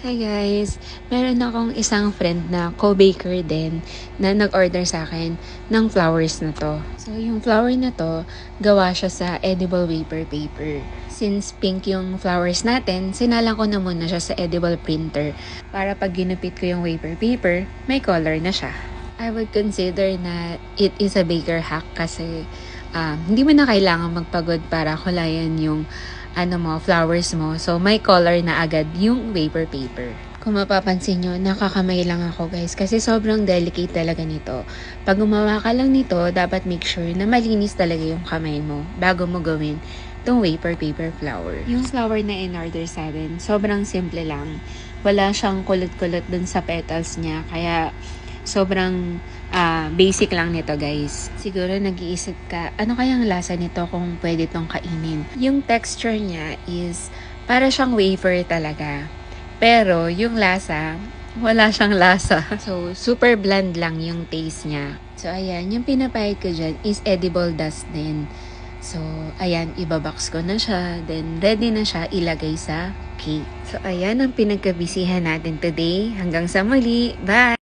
Hi guys! Meron akong isang friend na co-baker din na nag-order sa akin ng flowers na to. So yung flower na to, gawa siya sa edible wafer paper. Since pink yung flowers natin, sinalang ko na muna siya sa edible printer para pag ginupit ko yung wafer paper, may color na siya. I would consider na it is a baker hack kasi hindi mo na kailangan magpagod para kulayan yung flowers mo. So, may color na agad yung wafer paper. Kung mapapansin nyo, nakakamay lang ako guys kasi sobrang delicate talaga nito. Pag gumawa ka lang nito, dapat make sure na malinis talaga yung kamay mo bago mo gawin itong wafer paper flower. Yung flower na in-order sa atin, sobrang simple lang. Wala siyang kulot-kulot dun sa petals niya, kaya sobrang basic lang nito guys. Siguro nag-iisip ka, ano kayang lasa nito kung pwede tong kainin? Yung texture niya is para siyang wafer talaga. Pero yung lasa, wala siyang lasa. So, super bland lang yung taste niya. So, ayan, yung pinapahid ko dyan is edible dust din. So, ayan, ibabox ko na siya. Then, ready na siya ilagay sa cake. So, ayan ang pinagkabisihan natin today. Hanggang sa muli. Bye!